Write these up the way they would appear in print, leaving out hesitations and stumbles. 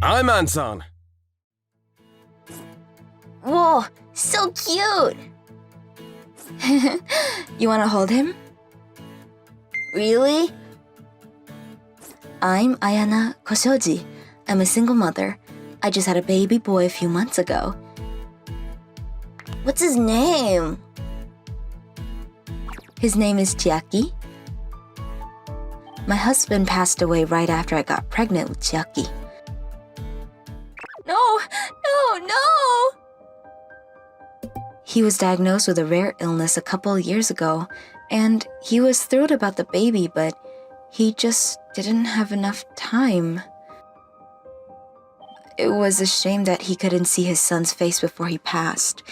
I'm Anton. Whoa, so cute! You wanna hold him? Really? I'm Ayana Koshoji. I'm a single mother. I just had a baby boy a few months ago. What's his name? His name is Chiaki. My husband passed away right after I got pregnant with Chiaki. No! He was diagnosed with a rare illness a couple years ago, and he was thrilled about the baby, but he just didn't have enough time. It was a shame that he couldn't see his son's face before he passed.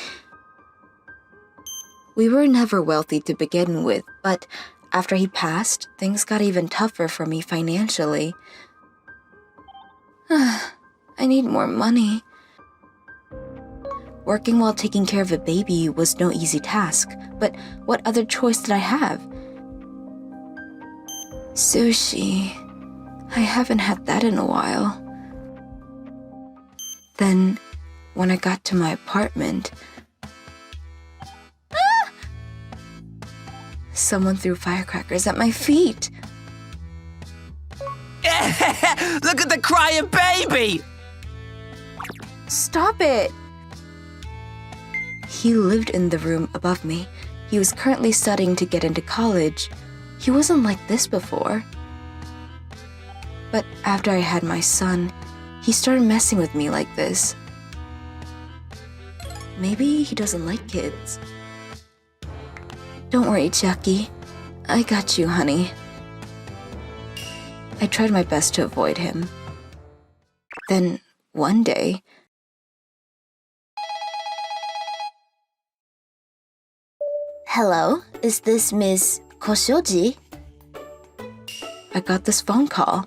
We were never wealthy to begin with, but after he passed, things got even tougher for me financially. I need more money. Working while taking care of a baby was no easy task, but what other choice did I have? Sushi. I haven't had that in a while. Then, when I got to my apartment, someone threw firecrackers at my feet. Look at the crying baby! Stop it! He lived in the room above me. He was currently studying to get into college. He wasn't like this before. But after I had my son, he started messing with me like this. Maybe he doesn't like kids. Don't worry, Chiaki. I got you, honey. I tried my best to avoid him. Then, one day... Hello, is this Miss Koshoji? I got this phone call.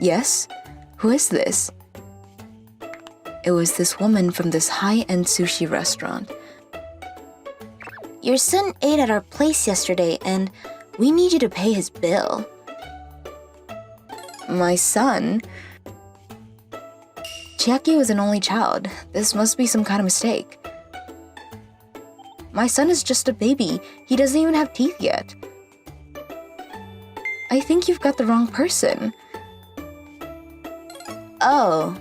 Yes? Who is this? It was this woman from this high-end sushi restaurant. Your son ate at our place yesterday, and we need you to pay his bill. My son? Chiaki was an only child. This must be some kind of mistake. My son is just a baby. He doesn't even have teeth yet. I think you've got the wrong person. Oh,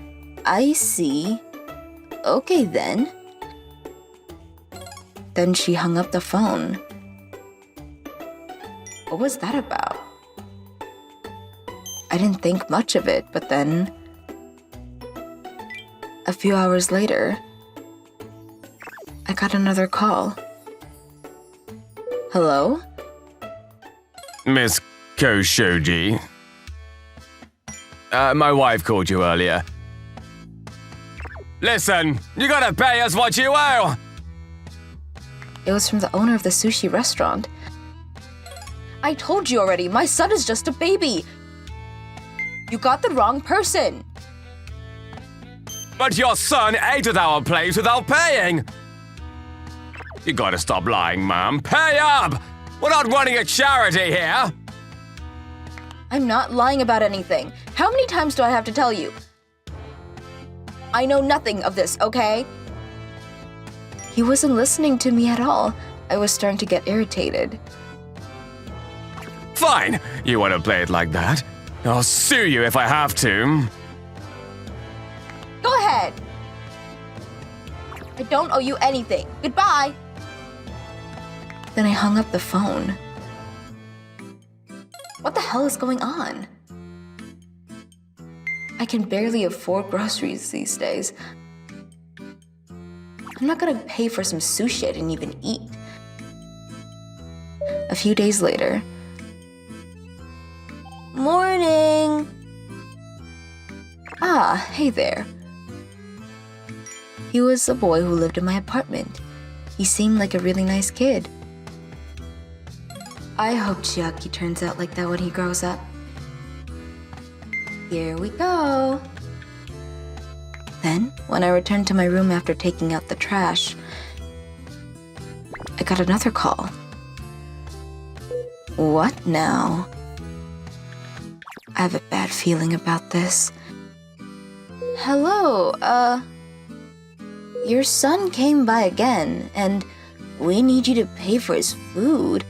I see. Okay then. Then she hung up the phone. What was that about? I didn't think much of it, but then... A few hours later, I got another call. Hello? Miss Koshoji. My wife called you earlier. Listen, you gotta pay us what you owe! It was from the owner of the sushi restaurant. I told you already, my son is just a baby. You got the wrong person. But your son ate at our place without paying! You gotta stop lying, ma'am. Pay up! We're not running a charity here! I'm not lying about anything. How many times do I have to tell you? I know nothing of this, okay? He wasn't listening to me at all. I was starting to get irritated. Fine! You wanna play it like that? I'll sue you if I have to. Go ahead! I don't owe you anything. Goodbye! Then I hung up the phone. What the hell is going on? I can barely afford groceries these days. I'm not gonna pay for some sushi I didn't even eat. A few days later. Morning! Ah, hey there. He was a boy who lived in my apartment. He seemed like a really nice kid. I hope Chiaki turns out like that when he grows up. Here we go. Then, when I returned to my room after taking out the trash, I got another call. What now? I have a bad feeling about this. Hello, your son came by again, and we need you to pay for his food.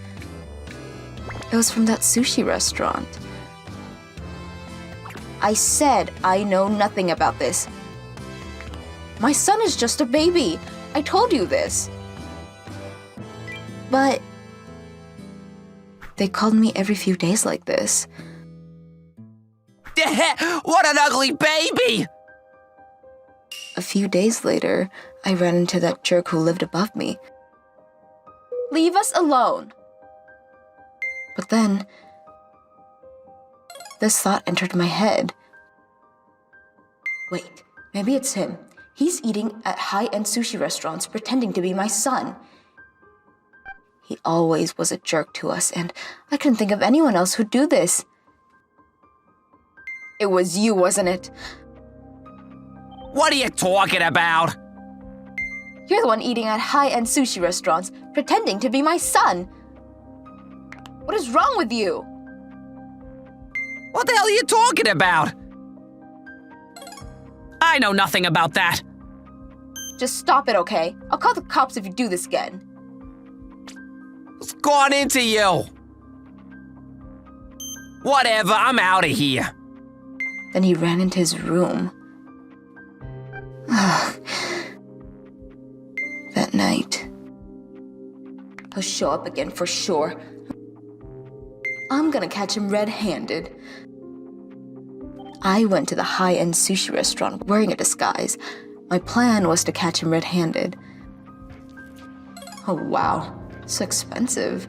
It was from that sushi restaurant. I said I know nothing about this. My son is just a baby. I told you this. But they called me every few days like this. What an ugly baby! A few days later, I ran into that jerk who lived above me. Leave us alone! But then, this thought entered my head. Wait, maybe it's him. He's eating at high-end sushi restaurants pretending to be my son. He always was a jerk to us, and I couldn't think of anyone else who'd do this. It was you, wasn't it? What are you talking about? You're the one eating at high-end sushi restaurants, pretending to be my son. What is wrong with you? What the hell are you talking about? I know nothing about that. Just stop it, okay? I'll call the cops if you do this again. What's gone into you? Whatever, I'm out of here. Then he ran into his room. That night. He'll show up again for sure. I'm gonna catch him red-handed. I went to the high-end sushi restaurant wearing a disguise. My plan was to catch him red-handed. Oh wow, so expensive.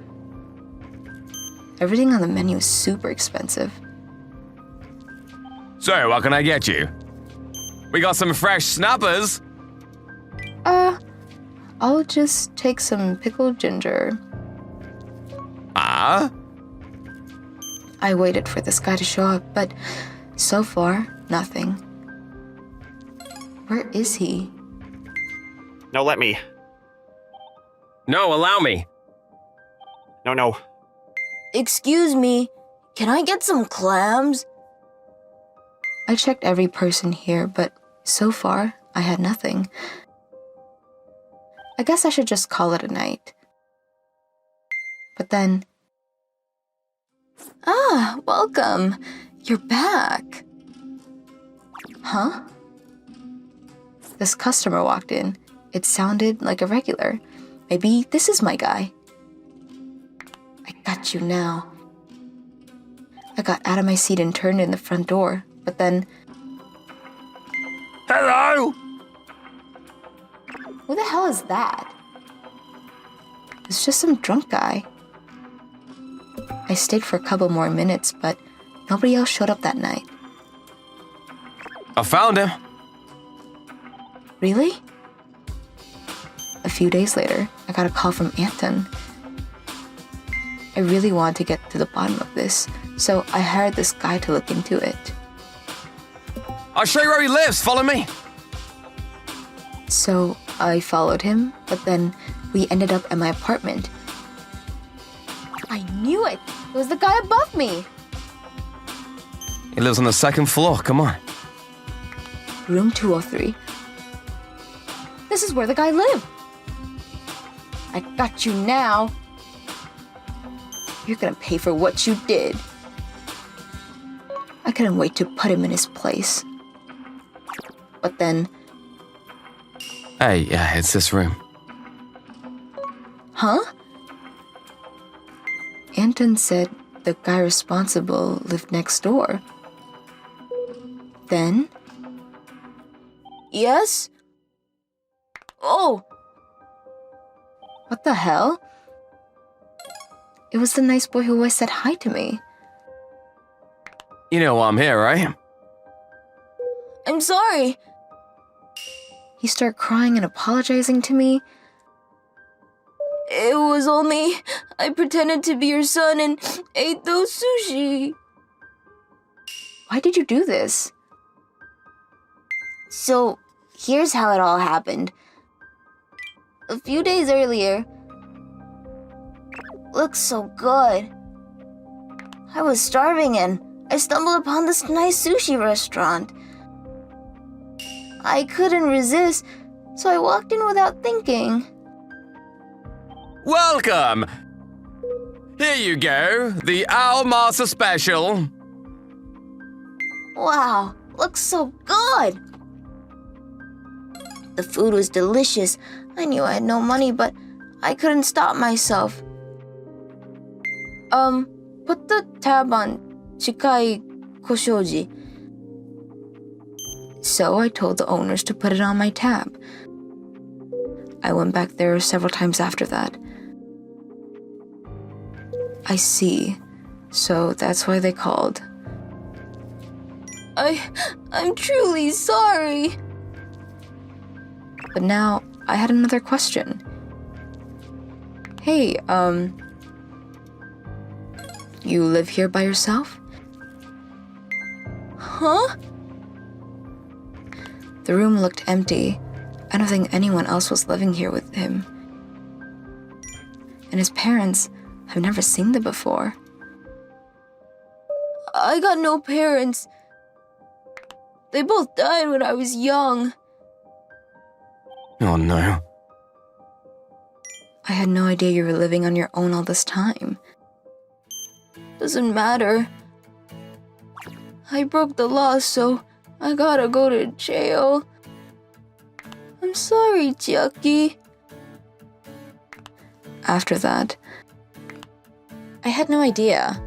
Everything on the menu is super expensive. So, what can I get you? We got some fresh snappers. I'll just take some pickled ginger. Ah? I waited for this guy to show up, but so far, nothing. Where is he? No, let me. No, allow me. No. Excuse me, can I get some clams? I checked every person here, but so far, I had nothing. I guess I should just call it a night. But then... Ah, welcome. You're back. Huh? This customer walked in. It sounded like a regular. Maybe this is my guy. I got you now. I got out of my seat and turned in the front door, but then... Hello? Who the hell is that? It's just some drunk guy. I stayed for a couple more minutes, but nobody else showed up that night. I found him. Really? A few days later, I got a call from Anton. I really wanted to get to the bottom of this, so I hired this guy to look into it. I'll show you where he lives. Follow me. So I followed him, but then we ended up at my apartment. I knew it! It was the guy above me! He lives on the second floor. Come on. Room 203. This is where the guy lived. I got you now. You're gonna pay for what you did. I couldn't wait to put him in his place. But then... Hey, yeah, it's this room. Huh? Anton said the guy responsible lived next door. Then? Yes? Oh! What the hell? It was the nice boy who always said hi to me. You know why I'm here, right? I'm sorry. He started crying and apologizing to me. It was only I pretended to be your son and ate those sushi. Why did you do this? So, here's how it all happened. A few days earlier... Looks so good. I was starving and I stumbled upon this nice sushi restaurant. I couldn't resist, so I walked in without thinking. Welcome! Here you go, the Owl Master Special. Wow, looks so good! The food was delicious. I knew I had no money, but I couldn't stop myself. Put the tab on Chikai Koshoji. So I told the owners to put it on my tab. I went back there several times after that. I see. So that's why they called. I'm truly sorry. But now I had another question. Hey, you live here by yourself? Huh? The room looked empty. I don't think anyone else was living here with him. And his parents, I've never seen them before. I got no parents. They both died when I was young. Oh no. I had no idea you were living on your own all this time. Doesn't matter. I broke the law, so I gotta go to jail. I'm sorry, Chiaki. After that, I had no idea.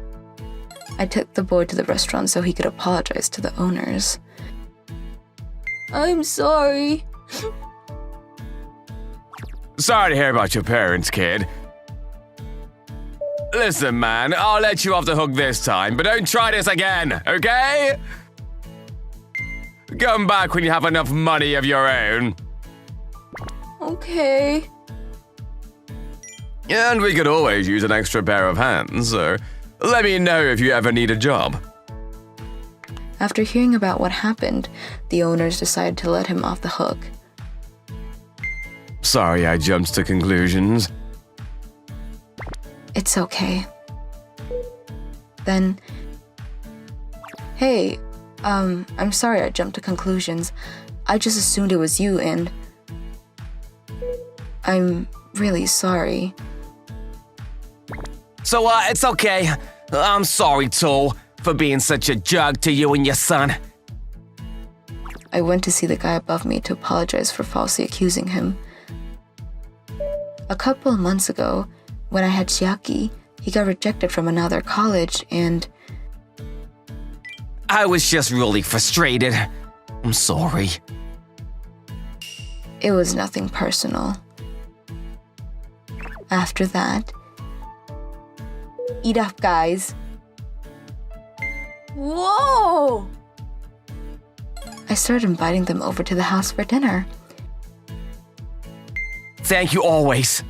I took the boy to the restaurant so he could apologize to the owners. I'm sorry. Sorry to hear about your parents, kid. Listen, man, I'll let you off the hook this time, but don't try this again, okay? Come back when you have enough money of your own. Okay. And we could always use an extra pair of hands, so let me know if you ever need a job. After hearing about what happened, the owners decided to let him off the hook. Sorry I jumped to conclusions. It's okay. Then, hey, I'm sorry I jumped to conclusions. I just assumed it was you and I'm really sorry. So, it's okay. I'm sorry, too, for being such a jerk to you and your son. I went to see the guy above me to apologize for falsely accusing him. A couple of months ago, when I had Chiaki, he got rejected from another college and... I was just really frustrated. I'm sorry. It was nothing personal. After that... Eat up, guys. Whoa! I started inviting them over to the house for dinner. Thank you always.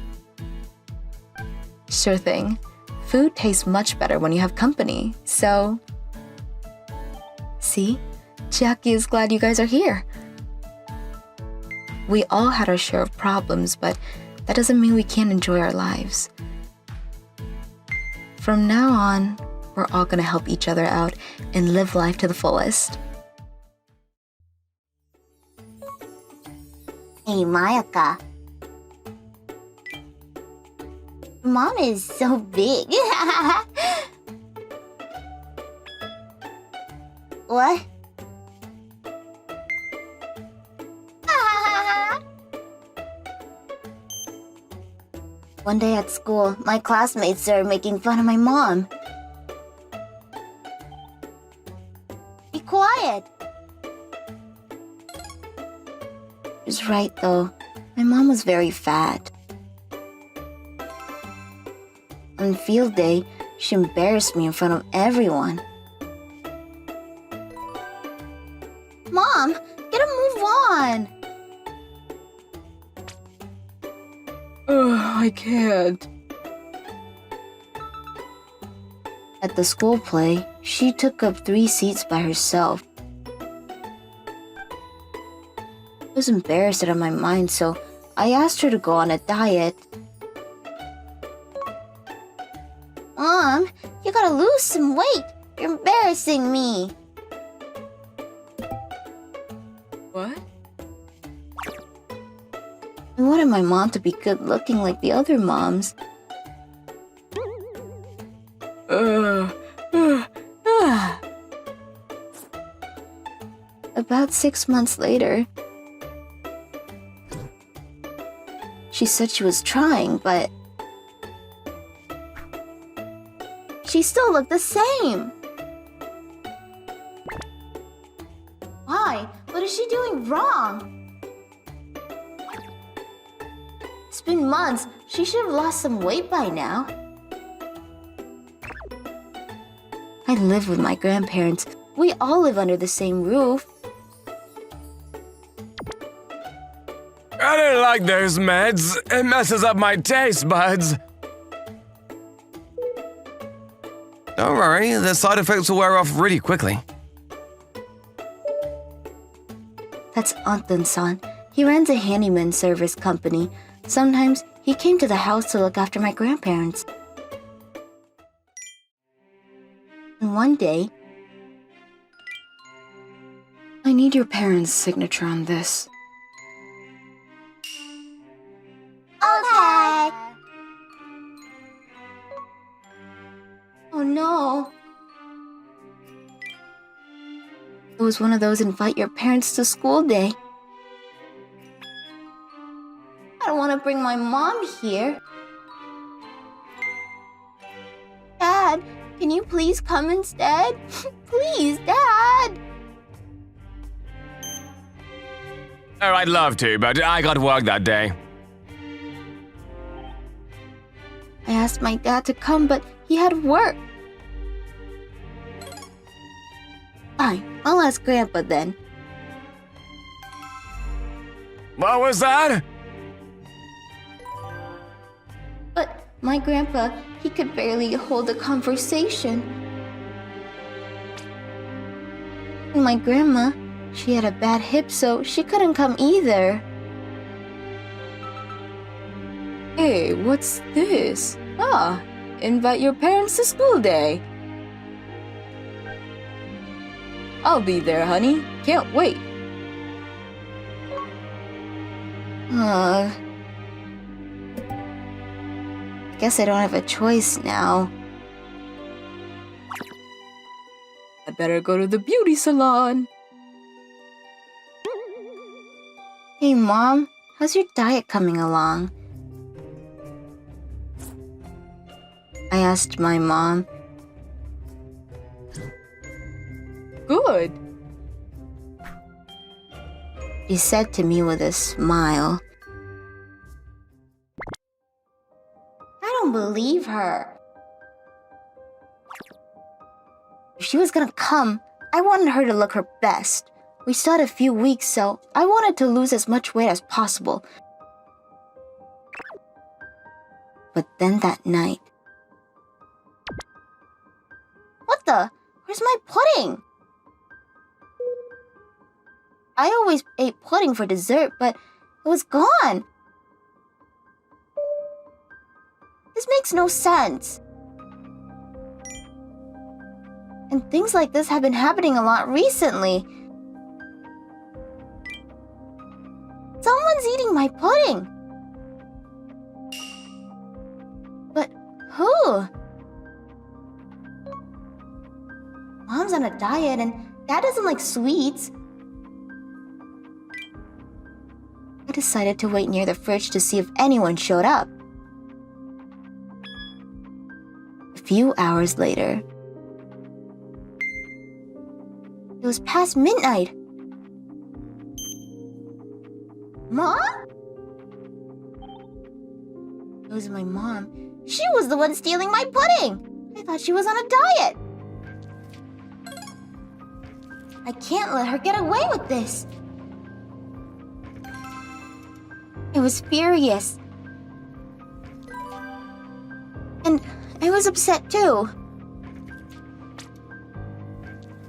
Sure thing. Food tastes much better when you have company, so... See? Chiaki is glad you guys are here. We all had our share of problems, but that doesn't mean we can't enjoy our lives. From now on, we're all gonna help each other out and live life to the fullest. Hey, Mayaka. Mom is so big. What? One day at school, my classmates started making fun of my mom. Be quiet. She's right, though. My mom was very fat. On field day, she embarrassed me in front of everyone. Mom, get a move on. I can't. At the school play, she took up 3 seats by herself. I was embarrassed out of my mind, so I asked her to go on a diet. Mom, you gotta lose some weight. You're embarrassing me. What? I wanted my mom to be good looking like the other moms. About 6 months later, she said she was trying, but she still looked the same. Why? What is she doing wrong? It's been months. She should have lost some weight by now. I live with my grandparents. We all live under the same roof. I don't like those meds. It messes up my taste buds. Don't worry, the side effects will wear off really quickly. That's Anton-san. He runs a handyman service company. Sometimes he came to the house to look after my grandparents. And one day, I need your parents' signature on this. okay. Oh no. It was one of those invite your parents to school day. I don't want to bring my mom here. Dad, can you please come instead? Please, Dad. Oh, I'd love to, but I got work that day. I asked my dad to come, but he had work. Fine, I'll ask Grandpa then. What was that? But my grandpa, he could barely hold a conversation. And my grandma, she had a bad hip, so she couldn't come either. Hey, what's this? Ah, invite your parents to school day. I'll be there, honey. Can't wait. Guess I don't have a choice now. I better go to the beauty salon. Hey, Mom, how's your diet coming along? I asked my mom. Good. She said to me with a smile. I don't believe her. If she was gonna come, I wanted her to look her best. We still had a few weeks, so I wanted to lose as much weight as possible. But then that night... What the? Where's my pudding? I always ate pudding for dessert, but it was gone. This makes no sense. And things like this have been happening a lot recently. Someone's eating my pudding. But who? Mom's on a diet and Dad doesn't like sweets. I decided to wait near the fridge to see if anyone showed up. A few hours later, it was past midnight. Mom? It was my mom. She was the one stealing my pudding. I thought she was on a diet. I can't let her get away with this. I was furious. And I was upset too.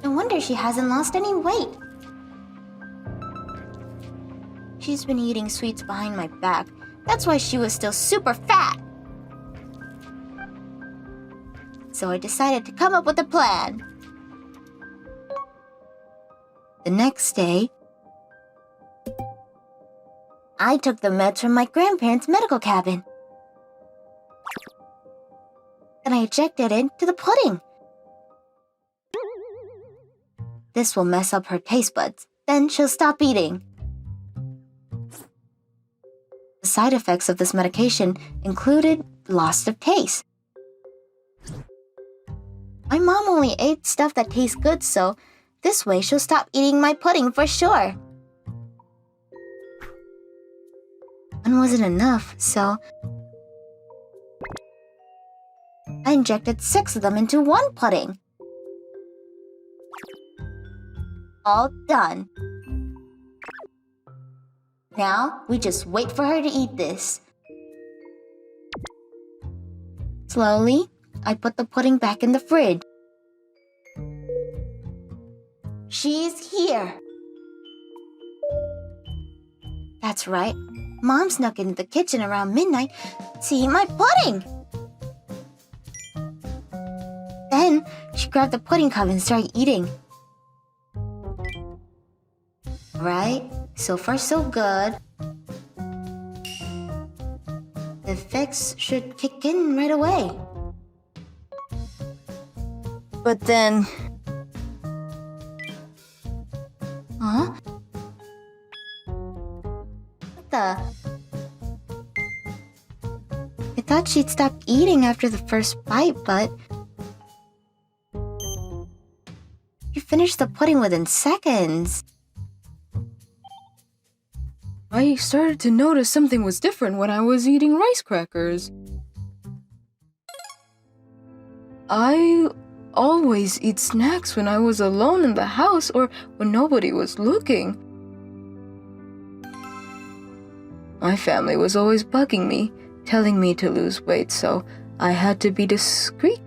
No wonder she hasn't lost any weight. She's been eating sweets behind my back. That's why she was still super fat. So I decided to come up with a plan. The next day, I took the meds from my grandparents' medical cabin. Then I injected it into the pudding. This will mess up her taste buds. Then she'll stop eating. The side effects of this medication included loss of taste. My mom only ate stuff that tastes good, so this way she'll stop eating my pudding for sure. One wasn't enough, so I injected 6 of them into one pudding. All done. Now, we just wait for her to eat this. Slowly, I put the pudding back in the fridge. She's here. That's right. Mom snuck into the kitchen around midnight to eat my pudding. Then, she grabbed the pudding cup and started eating. Right? So far, so good. The effects should kick in right away. But then... Huh? What the? I thought she'd stop eating after the first bite, but... You finished the pudding within seconds. I started to notice something was different when I was eating rice crackers. I always eat snacks when I was alone in the house or when nobody was looking. My family was always bugging me, telling me to lose weight, so I had to be discreet.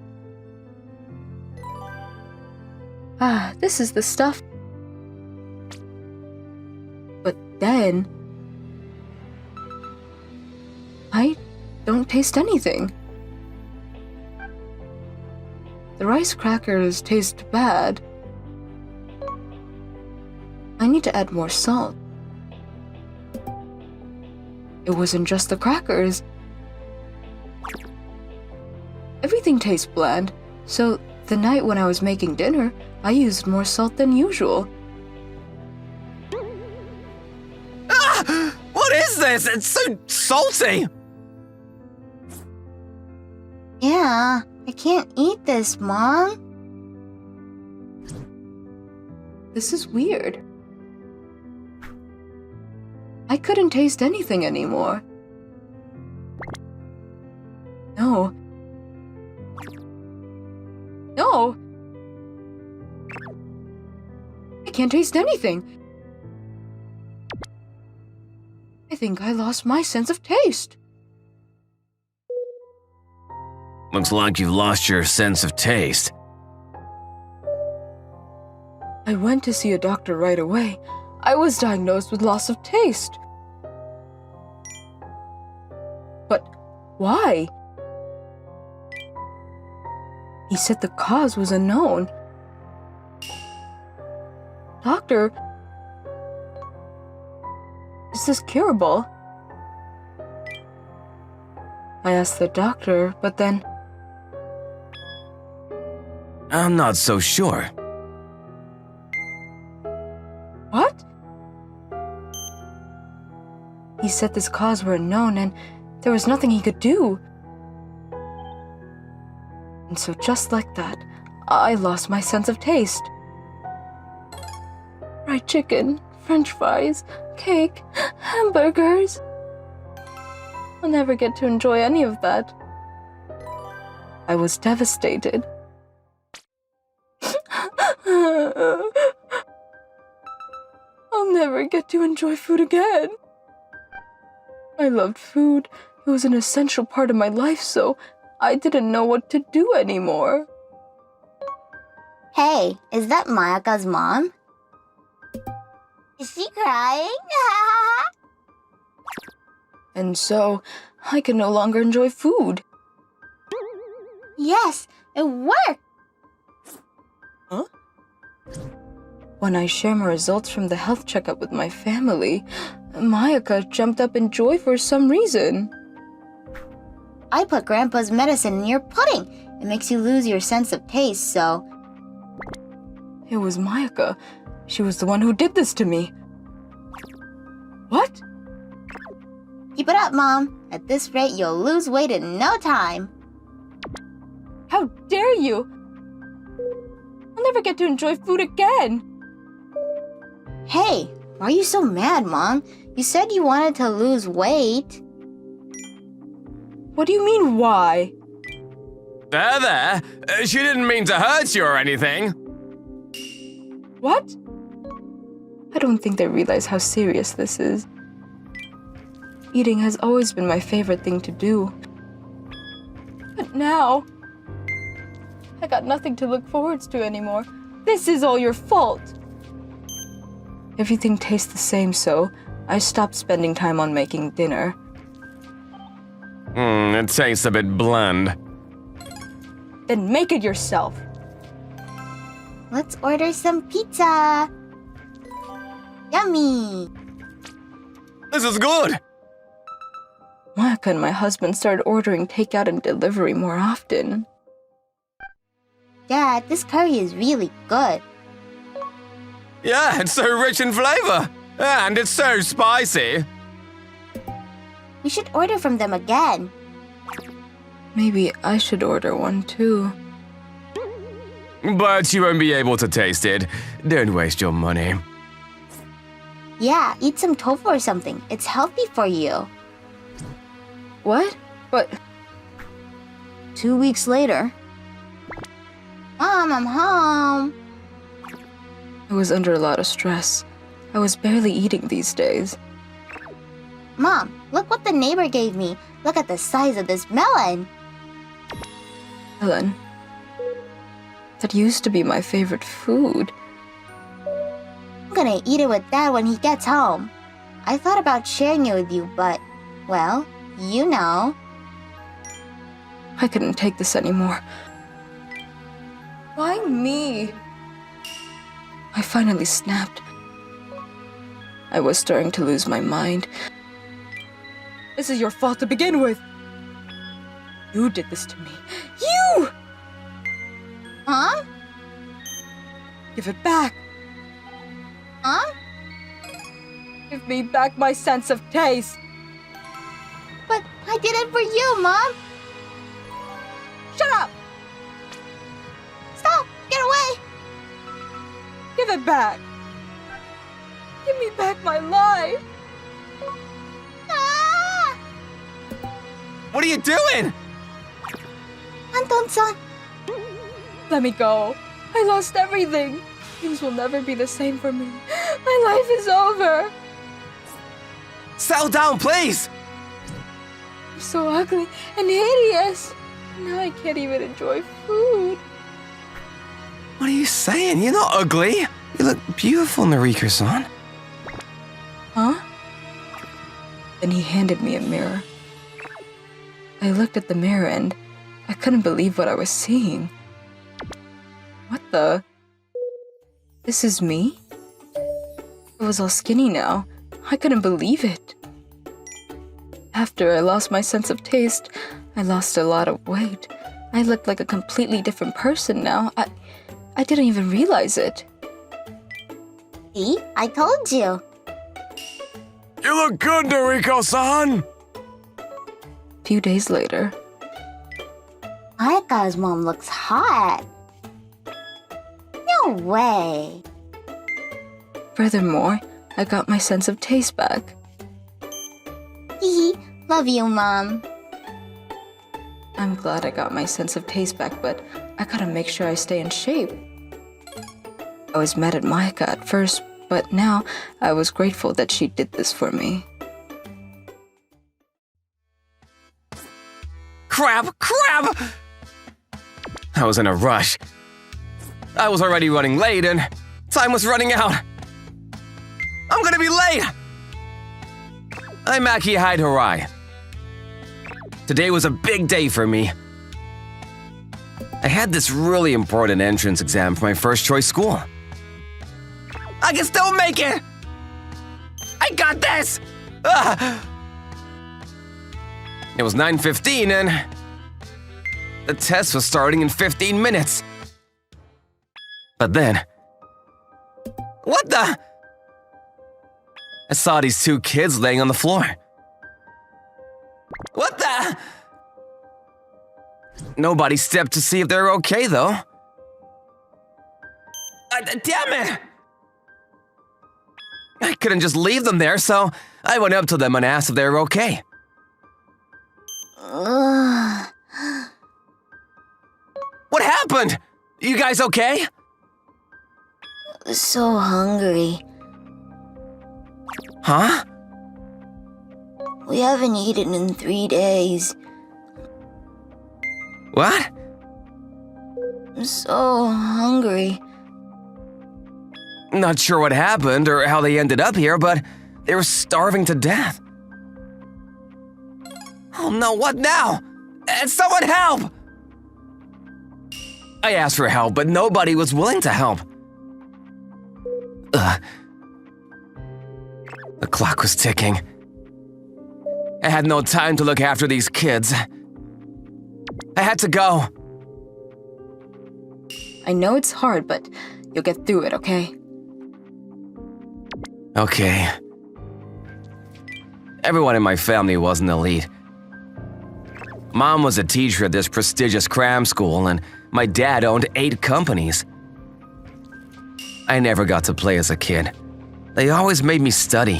This is the stuff. But then... I don't taste anything. The rice crackers taste bad. I need to add more salt. It wasn't just the crackers. Everything tastes bland, so the night when I was making dinner, I used more salt than usual. What is this? It's so salty! Yeah, I can't eat this, Mom. This is weird. I couldn't taste anything anymore. No. No! I can't taste anything. I think I lost my sense of taste. Looks like you've lost your sense of taste. I went to see a doctor right away. I was diagnosed with loss of taste. But why? He said the cause was unknown. Doctor, is this curable? I asked the doctor, but then... I'm not so sure. What? He said this cause were unknown and there was nothing he could do. And so just like that, I lost my sense of taste. Fried chicken, French fries, cake, hamburgers. I'll never get to enjoy any of that. I was devastated. I'll never get to enjoy food again. I loved food. It was an essential part of my life, so I didn't know what to do anymore. Hey, is that Mayaka's mom? Is she crying? And so, I could no longer enjoy food. Yes, it worked! Huh? When I share my results from the health checkup with my family, Mayaka jumped up in joy for some reason. I put Grandpa's medicine in your pudding. It makes you lose your sense of taste, so... It was Mayaka. She was the one who did this to me. What? Keep it up, Mom. At this rate, you'll lose weight in no time. How dare you! I'll never get to enjoy food again. Hey, why are you so mad, Mom? You said you wanted to lose weight. What do you mean, why? There. She didn't mean to hurt you or anything. What? I don't think they realize how serious this is. Eating has always been my favorite thing to do. But now, I got nothing to look forward to anymore. This is all your fault. Everything tastes the same, so I stopped spending time on making dinner. It tastes a bit bland. Then make it yourself. Let's order some pizza. Yummy. This is good. Mayaka and my husband started ordering takeout and delivery more often. Dad, this curry is really good. Yeah, it's so rich in flavor. And it's so spicy. We should order from them again. Maybe I should order one too. But you won't be able to taste it. Don't waste your money. Yeah, eat some tofu or something. It's healthy for you. What? But 2 weeks later. Mom, I'm home. I was under a lot of stress. I was barely eating these days. Mom, look what the neighbor gave me. Look at the size of this melon. Helen, that used to be my favorite food. I'm gonna eat it with Dad when he gets home. I thought about sharing it with you, but, well, you know. I couldn't take this anymore. Why me? I finally snapped. I was starting to lose my mind. This is your fault to begin with. You did this to me. You! Mom? Give it back. Mom? Give me back my sense of taste. But I did it for you, Mom. Shut up! Stop! Get away! Give it back. Give me back my life. Ah! What are you doing? Anton-san, Let me go. I lost everything. Things will never be the same for me. My life is over. Settle down, please! I'm so ugly and hideous. Now I can't even enjoy food. What are you saying? You're not ugly. You look beautiful, Nariko-san. Huh? Then he handed me a mirror. I looked at the mirror and I couldn't believe what I was seeing. What the? This is me? I was all skinny now. I couldn't believe it. After I lost my sense of taste, I lost a lot of weight. I looked like a completely different person now. I didn't even realize it. see? I told you. You look good, Nariko-san. A few days later, Ayaka's mom looks hot. No way. furthermore, I got my sense of taste back. Hee love you, Mom. I'm glad I got my sense of taste back, but I gotta make sure I stay in shape. I was mad at Mayaka at first, but now I was grateful that she did this for me. Crap! I was in a rush. I was already running late and time was running out. I'm gonna be late! I'm Maki Harai. Today was a big day for me. I had this really important entrance exam for my first choice school. I can still make it! I got this! It was 9:15 and the test was starting in 15 minutes. But then, what the? I saw these two kids laying on the floor. What the? Nobody stepped to see if they were okay, though. Damn it! I couldn't just leave them there, so I went up to them and asked if they were okay. What happened? You guys okay? So hungry. Huh? We haven't eaten in 3 days. What? I'm so hungry. Not sure what happened or how they ended up here, but they were starving to death. Oh no, what now? Someone help! I asked for help, but nobody was willing to help. The clock was ticking. I had no time to look after these kids. I had to go. I know it's hard, but you'll get through it, okay? Okay. Everyone in my family was an elite. Mom was a teacher at this prestigious cram school, and my dad owned 8 companies. I never got to play as a kid. They always made me study.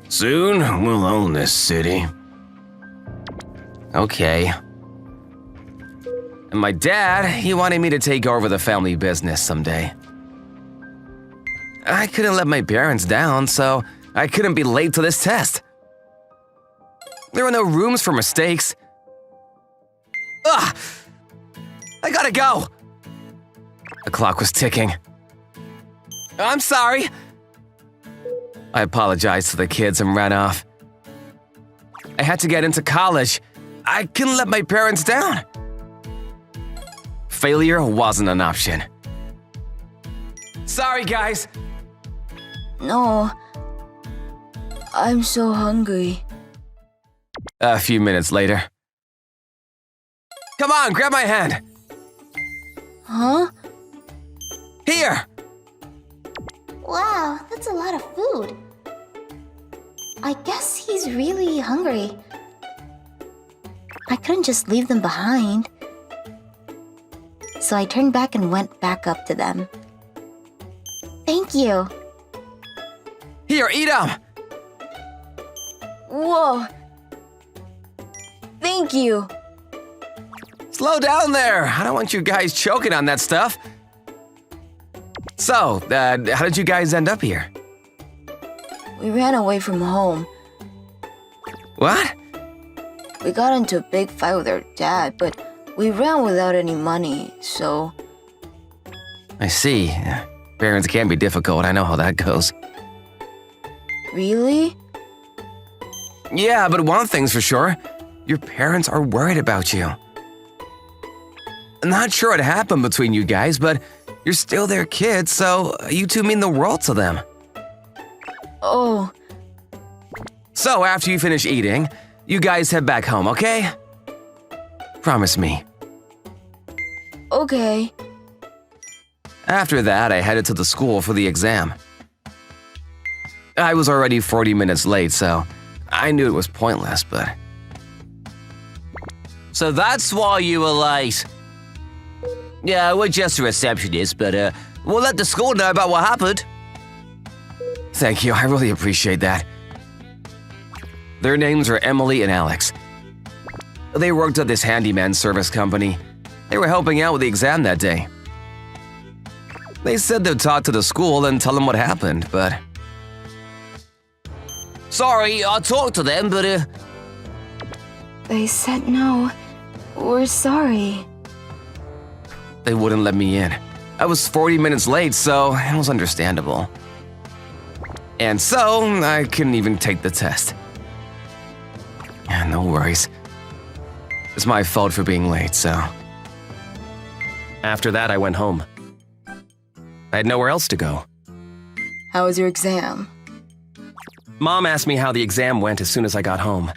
Soon, we'll own this city. Okay. And my dad, he wanted me to take over the family business someday. I couldn't let my parents down, so I couldn't be late to this test. There were no rooms for mistakes. Ugh! I gotta go! The clock was ticking. I'm sorry! I apologized to the kids and ran off. I had to get into college. I couldn't let my parents down. Failure wasn't an option. Sorry, guys. No. I'm so hungry. A few minutes later. Come on, grab my hand. Huh? Here! Wow, that's a lot of food. I guess he's really hungry. I couldn't just leave them behind. So I turned back and went back up to them. Thank you. Here, eat them! Whoa! Thank you! Slow down there. I don't want you guys choking on that stuff. So, how did you guys end up here? We ran away from home. What? We got into a big fight with our dad, but we ran without any money, so... I see. Parents can be difficult. I know how that goes. Really? Yeah, but one thing's for sure. Your parents are worried about you. Not sure what happened between you guys, but you're still their kids, so you two mean the world to them. Oh, So after you finish eating, you guys head back home, okay? Promise me. okay. After that, I headed to the school for the exam. I was already 40 minutes late, so I knew it was pointless, but... So that's why you were late. Yeah, we're just a receptionist, but we'll let the school know about what happened. Thank you, I really appreciate that. Their names are Emily and Alex. They worked at this handyman service company. They were helping out with the exam that day. They said they'd talk to the school and tell them what happened, but... Sorry, I talked to them, but They said no. We're sorry. They wouldn't let me in. I was 40 minutes late, so it was understandable. And so, I couldn't even take the test. Yeah, no worries. It's my fault for being late, so... After that, I went home. I had nowhere else to go. How was your exam? Mom asked me how the exam went as soon as I got home.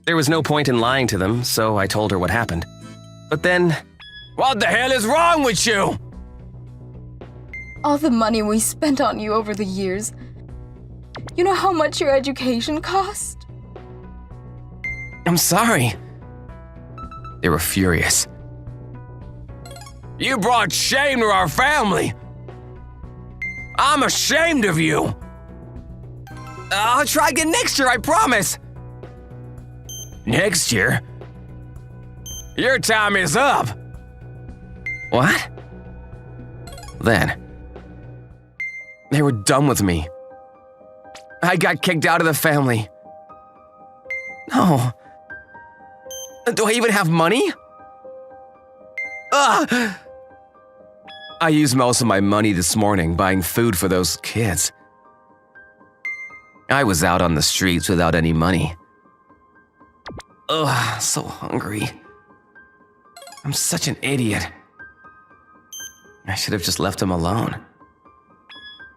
There was no point in lying to them, so I told her what happened. But then, what the hell is wrong with you? All the money we spent on you over the years. You know how much your education cost? I'm sorry. They were furious. You brought shame to our family. I'm ashamed of you. I'll try again next year, I promise. Next year? Your time is up. What? Then, they were done with me. I got kicked out of the family. No. Do I even have money? Ugh! I used most of my money this morning buying food for those kids. I was out on the streets without any money. Ugh, so hungry. I'm such an idiot. I should have just left him alone.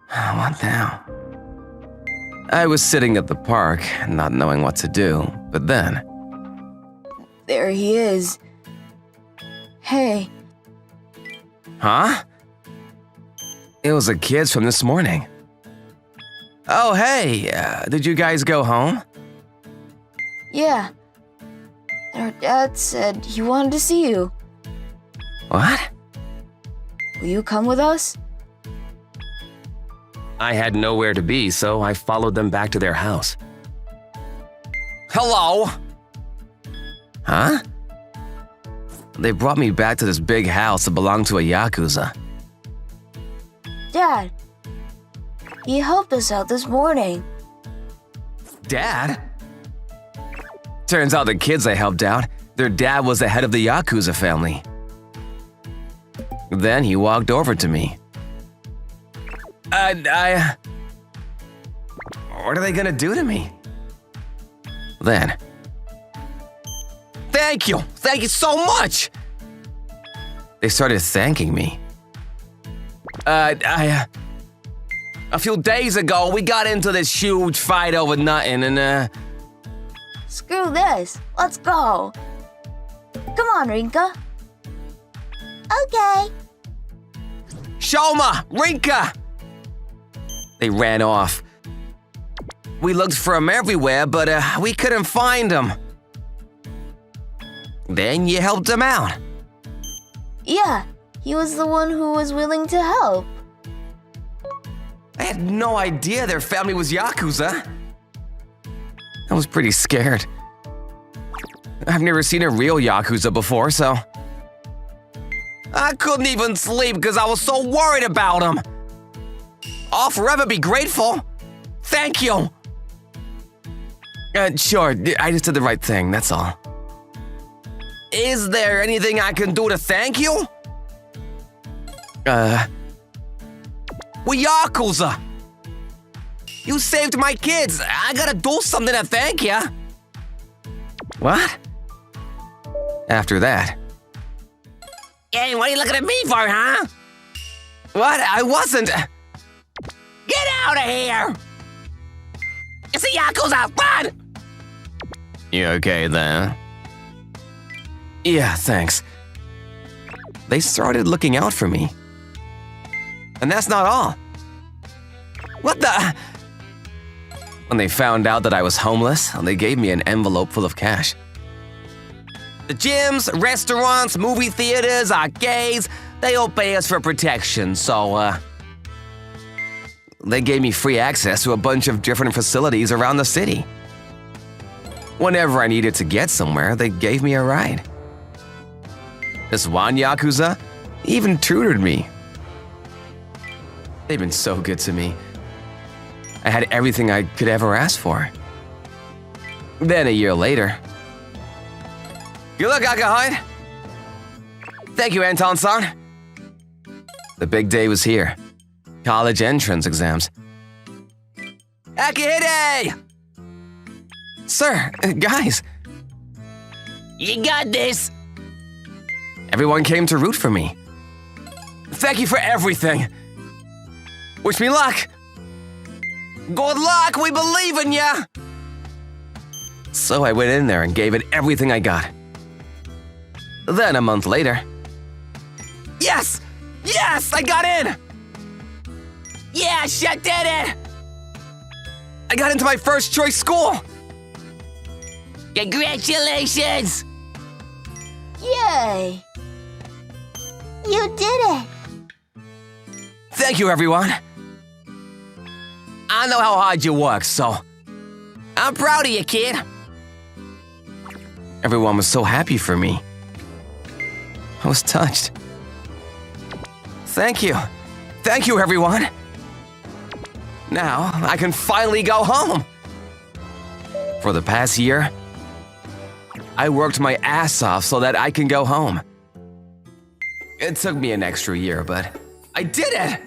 What now? I was sitting at the park, not knowing what to do, but then... There he is. Hey. Huh? It was the kids from this morning. Oh, hey, did you guys go home? Yeah. Our dad said he wanted to see you. What? Will you come with us? I had nowhere to be, so I followed them back to their house. Hello? Huh? They brought me back to this big house that belonged to a Yakuza. Dad, he helped us out this morning. Dad? Turns out the kids I helped out, their dad was the head of the Yakuza family. Then he walked over to me. What are they gonna do to me? Then, thank you so much! They started thanking me. A few days ago, we got into this huge fight over nothing and, Screw this. Let's go. Come on, Rinka. Okay. Shoma! Rinka! They ran off. We looked for him everywhere, but we couldn't find him. Then you helped him out. Yeah, he was the one who was willing to help. I had no idea their family was Yakuza. I was pretty scared. I've never seen a real Yakuza before, so... I couldn't even sleep because I was so worried about him. I'll forever be grateful. Thank you. Sure, I just did the right thing, that's all. Is there anything I can do to thank you? We Yakuza. You saved my kids. I gotta do something to thank you. What? After that. Hey, what are you looking at me for, huh? What? I wasn't. Get out of here! It's a Yakuza! Run! You okay then? Yeah, thanks. They started looking out for me. And that's not all. What the? When they found out that I was homeless, they gave me an envelope full of cash. The gyms, restaurants, movie theaters, arcades, they all pay us for protection, so, they gave me free access to a bunch of different facilities around the city. Whenever I needed to get somewhere, they gave me a ride. This one Yakuza even tutored me. They've been so good to me. I had everything I could ever ask for. Then a year later... Good luck, Akahide! Thank you, Anton-san. The big day was here. College entrance exams. Akihide! Sir, guys. You got this. Everyone came to root for me. Thank you for everything. Wish me luck. Good luck, we believe in ya. So I went in there and gave it everything I got. Then a month later, yes! Yes, I got in! Yes, you did it! I got into my first choice school. Congratulations! Yay! You did it! Thank you, everyone. I know how hard you work, so I'm proud of you, kid. everyone was so happy for me. I was touched. Thank you. Thank you, everyone. Now, I can finally go home. For the past year, I worked my ass off so that I can go home. It took me an extra year, but I did it!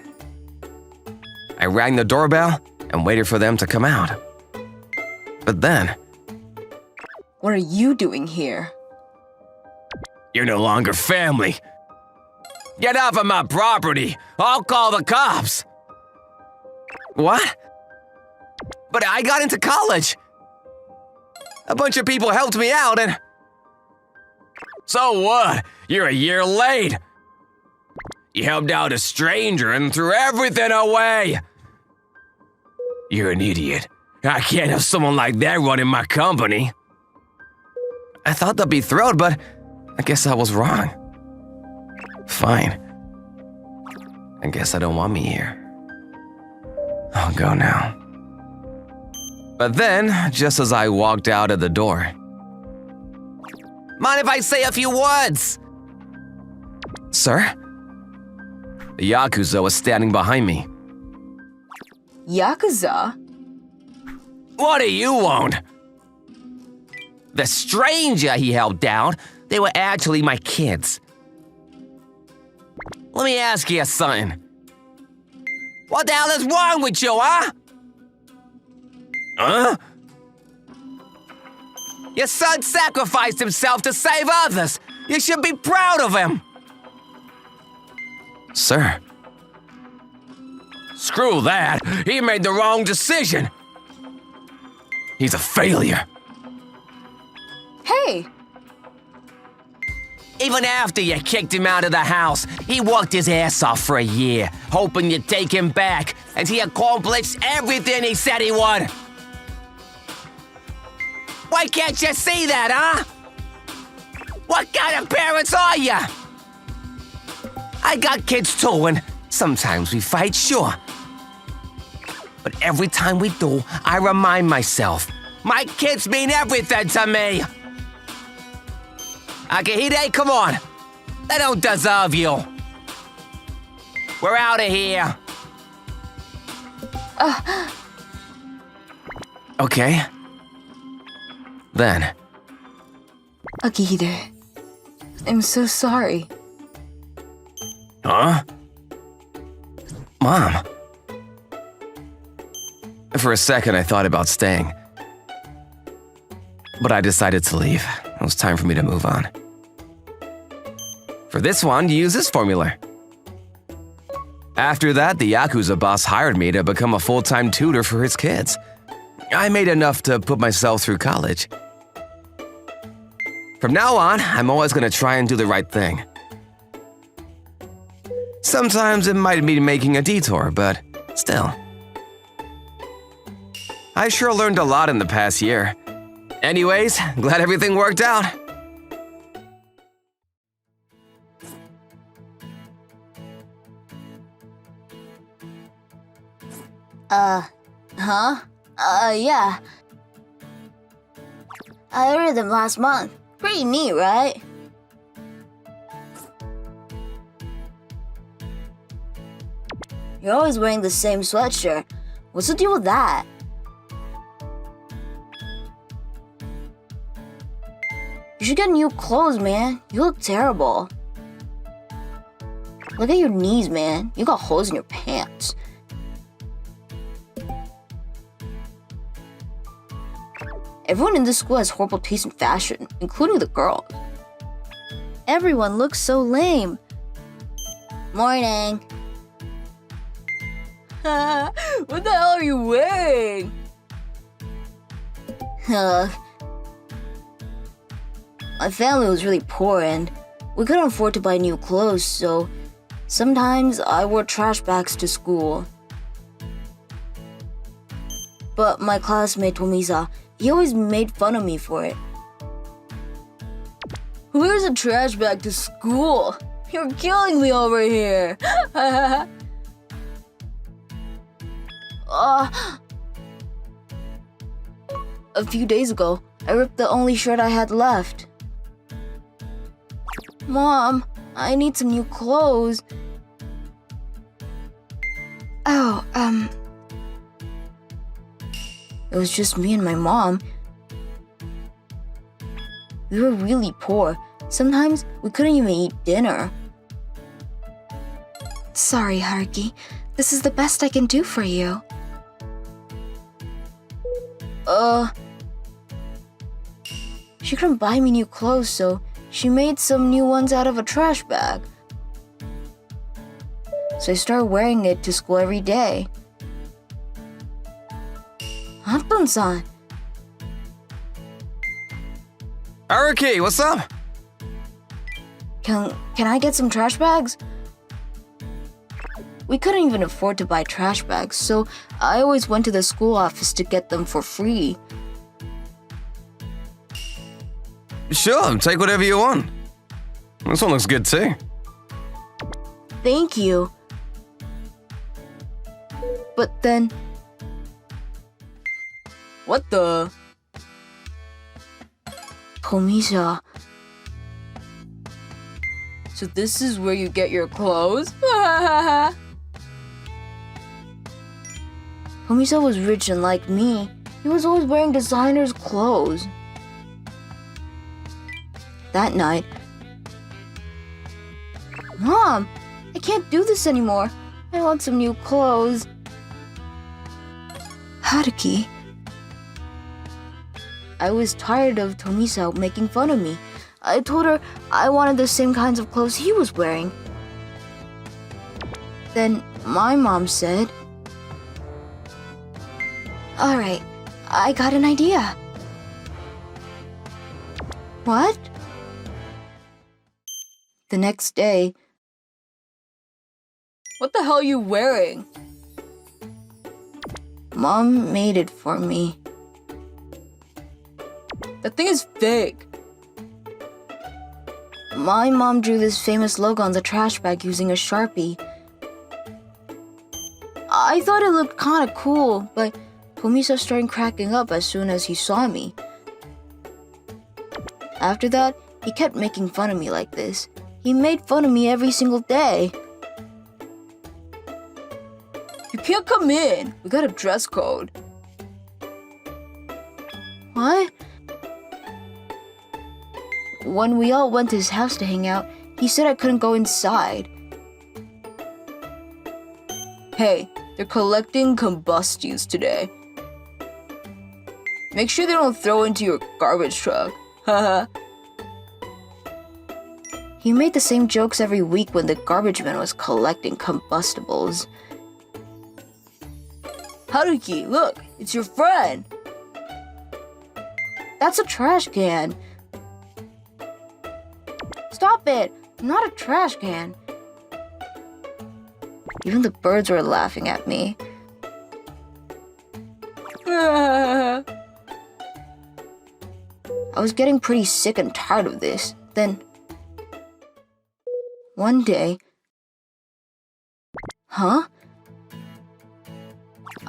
I rang the doorbell and waited for them to come out. But then, What are you doing here? you're no longer family. Get off of my property. I'll call the cops. What? But I got into college. A bunch of people helped me out and... So what? You're a year late. You helped out a stranger and threw everything away. You're an idiot. I can't have someone like that running my company. I thought they'd be thrilled, but I guess I was wrong. Fine. I guess I don't want me here. I'll go now. But then, just as I walked out of the door... Mind if I say a few words? Sir? The Yakuza was standing behind me. Yakuza? What do you want? The stranger he helped out, they were actually my kids. Let me ask you something. What the hell is wrong with you, huh? Huh? Your son sacrificed himself to save others. You should be proud of him. Sir? Screw that. He made the wrong decision. He's a failure. Hey! Even after you kicked him out of the house, he worked his ass off for a year, hoping you'd take him back, and he accomplished everything he said he would. Why can't you see that, huh? What kind of parents are you? I got kids too, and sometimes we fight, sure. But every time we do, I remind myself, my kids mean everything to me. Akihide, come on. They don't deserve you. We're out of here. Okay. Then, Akihide, I'm so sorry. huh? Mom. For a second, I thought about staying. But I decided to leave. It was time for me to move on. For this one, use this formula. After that, the Yakuza boss hired me to become a full-time tutor for his kids. I made enough to put myself through college. From now on, I'm always going to try and do the right thing. Sometimes it might mean making a detour, but still. I sure learned a lot in the past year. Anyways, glad everything worked out. Yeah. I ordered them last month. Pretty neat, right? You're always wearing the same sweatshirt. What's the deal with that? You should get new clothes, man. You look terrible. Look at your knees, man. You got holes in your pants. Everyone in this school has horrible taste in fashion, including the girls. Everyone looks so lame. Morning. What the hell are you wearing? My family was really poor and we couldn't afford to buy new clothes, so sometimes I wore trash bags to school. But my classmate Tomisa, he always made fun of me for it. Who wears a trash bag to school? You're killing me over here. A few days ago, I ripped the only shirt I had left. Mom, I need some new clothes. Oh, it was just me and my mom. We were really poor. Sometimes we couldn't even eat dinner. Sorry, Haruki. This is the best I can do for you. She couldn't buy me new clothes, so she made some new ones out of a trash bag. So I started wearing it to school every day. Anton-san. Haruki, what's up? Can I get some trash bags? We couldn't even afford to buy trash bags, so I always went to the school office to get them for free. Sure, take whatever you want. This one looks good too. Thank you. But then... What the? Tomisa, So this is where you get your clothes? Tomisa was rich and like me, he was always wearing designer's clothes. That night, Mom, I can't do this anymore. I want some new clothes. Haruki, I was tired of Tomisa making fun of me. I told her I wanted the same kinds of clothes he was wearing. Then my mom said, alright, I got an idea. "What?" The next day, What the hell are you wearing? Mom made it for me. That thing is fake. My mom drew this famous logo on the trash bag using a Sharpie. I thought it looked kind of cool, but Tomisa started cracking up as soon as he saw me. After that, he kept making fun of me like this. He made fun of me every single day. You can't come in. We got a dress code. What? When we all went to his house to hang out, he said I couldn't go inside. Hey, they're collecting combustions today. Make sure they don't throw into your garbage truck. Haha. He made the same jokes every week when the garbage man was collecting combustibles. Haruki, look, it's your friend. That's a trash can. Stop it! I'm not a trash can. Even the birds were laughing at me. I was getting pretty sick and tired of this. Then, one day... Huh?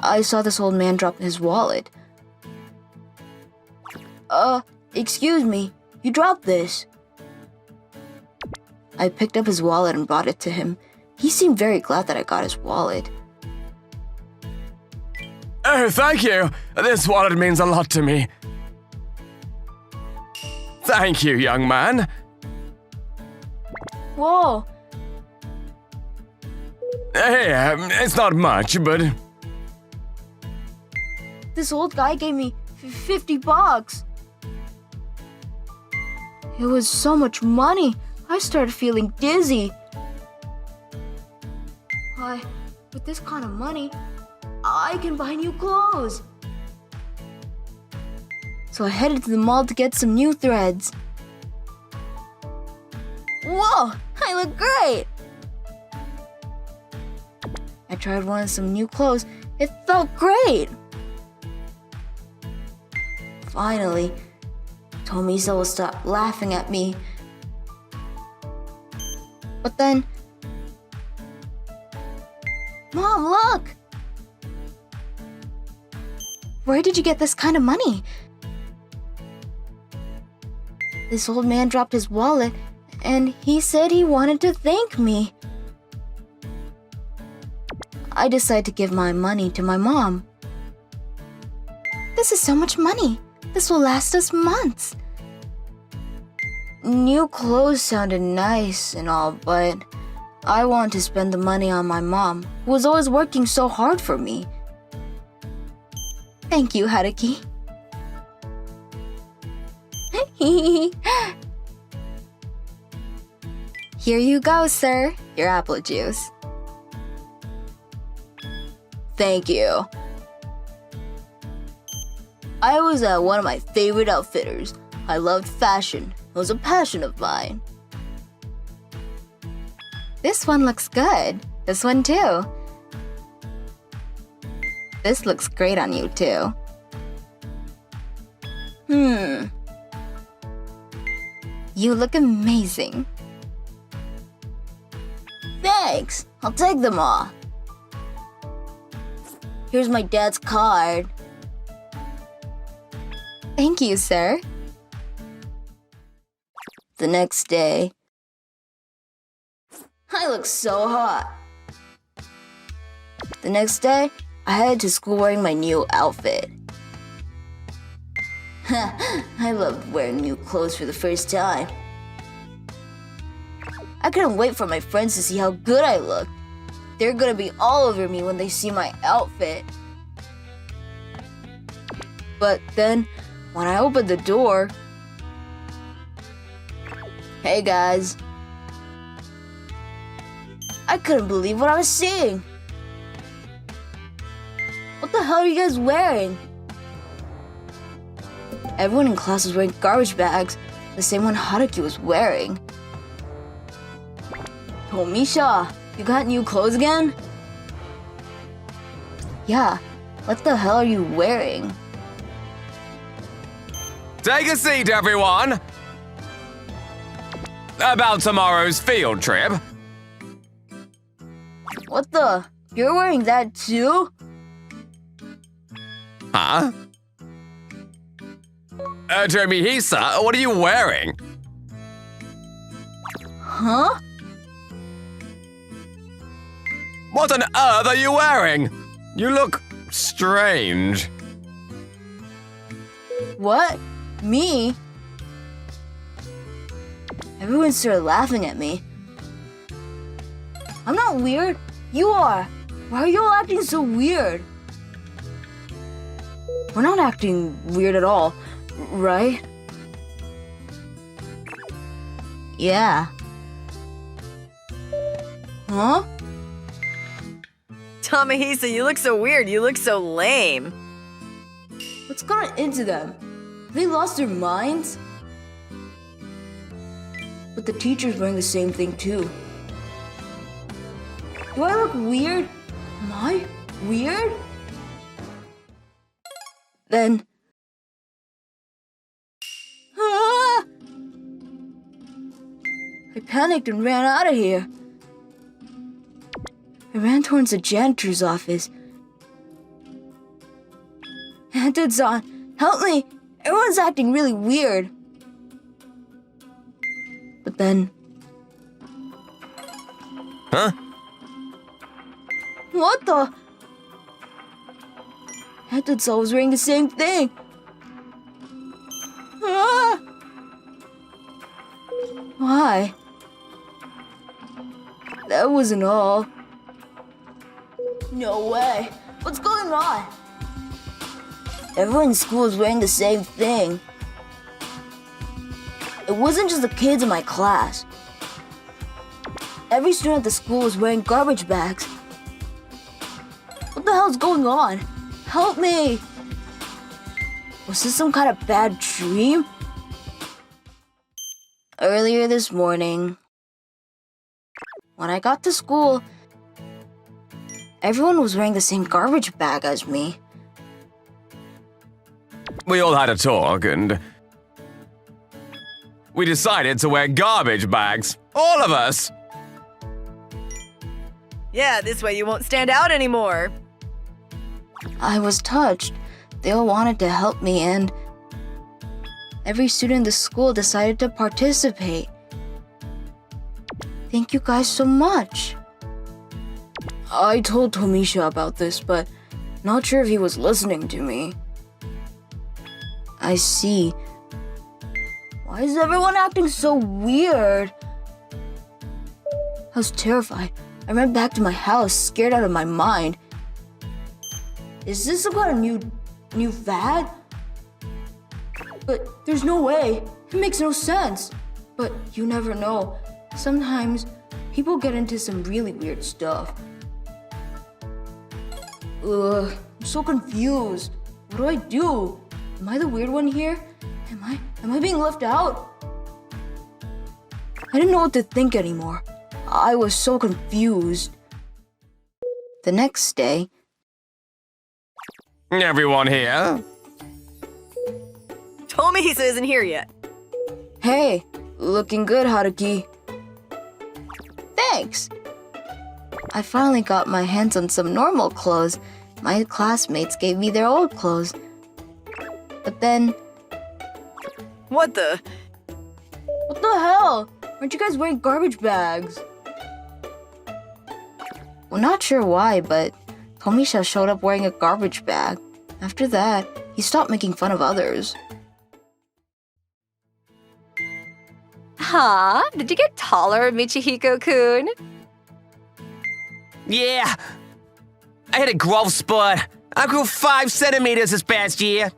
I saw this old man drop his wallet. Excuse me, you dropped this. I picked up his wallet and brought it to him. He seemed very glad that I got his wallet. Oh, thank you. This wallet means a lot to me. Thank you, young man. Whoa! Hey, it's not much, but... This old guy gave me $50. It was so much money. I started feeling dizzy. With this kind of money, I can buy new clothes. So I headed to the mall to get some new threads. Whoa, I look great! I tried on some new clothes. It felt great! Finally, Tomisa will stop laughing at me. But then... Mom, look! Where did you get this kind of money? This old man dropped his wallet and he said he wanted to thank me. I decided to give my money to my mom. This is so much money. This will last us months. New clothes sounded nice and all, but I want to spend the money on my mom, who was always working so hard for me. Thank you, Haruki. Here you go, sir. Your apple juice. Thank you. I was at one of my favorite outfitters. I loved fashion. It was a passion of mine. This one looks good. This one too. This looks great on you too. You look amazing. Thanks. I'll take them all. Here's my dad's card. Thank you, sir. The next day. I look so hot. The next day, I headed to school wearing my new outfit. I loved wearing new clothes for the first time. I couldn't wait for my friends to see how good I looked. They're gonna be all over me when they see my outfit. But then, when I opened the door... Hey guys. I couldn't believe what I was seeing. What the hell are you guys wearing? Everyone in class was wearing garbage bags, the same one Haruki was wearing. Tomisha, you got new clothes again? Yeah, what the hell are you wearing? Take a seat, everyone! About tomorrow's field trip. What the? You're wearing that too? Huh? Tomihisa, what are you wearing? Huh? What on earth are you wearing? You look strange. What? Me? Everyone started laughing at me. I'm not weird. You are. Why are you all acting so weird? We're not acting weird at all, right? Yeah. Huh? Tamahisa, you look so weird. You look so lame. What's gotten into them? Have they lost their minds? But the teacher's wearing the same thing too. Do I look weird? Am I weird? Then... Ah! I panicked and ran out of here. I ran towards the janitor's office. Anton-san, help me! Everyone's acting really weird. But then... Huh? What the? Anton-san was wearing the same thing. Ah! Why? That wasn't all. No way. What's going on? Everyone in school is wearing the same thing. It wasn't just the kids in my class. Every student at the school was wearing garbage bags. the hell's going on? Help me! Was this some kind of bad dream? Earlier this morning, when I got to school, everyone was wearing the same garbage bag as me. We all had a talk, and we decided to wear garbage bags. All of us. Yeah, this way you won't stand out anymore. I was touched. They all wanted to help me, and every student in the school decided to participate. Thank you guys so much. I told Tomisha about this, but not sure if he was listening to me. I see. Why is everyone acting so weird? I was terrified. I ran back to my house, scared out of my mind. Is this some kind of new fad? But there's no way. It makes no sense. But you never know. Sometimes people get into some really weird stuff. Ugh, I'm so confused. What do I do? Am I the weird one here? Am I being left out? I didn't know what to think anymore. I was so confused. The next day, Everyone here? Tomisa isn't here yet. hey, looking good, Haruki. Thanks. I finally got my hands on some normal clothes. My classmates gave me their old clothes. But then, What the? what the hell? Aren't you guys wearing garbage bags? Well, not sure why, but Tomisha showed up wearing a garbage bag. After that, he stopped making fun of others. Huh? Did you get taller, Michihiko-kun? Yeah. I hit a growth spurt. I grew 5 centimeters this past year.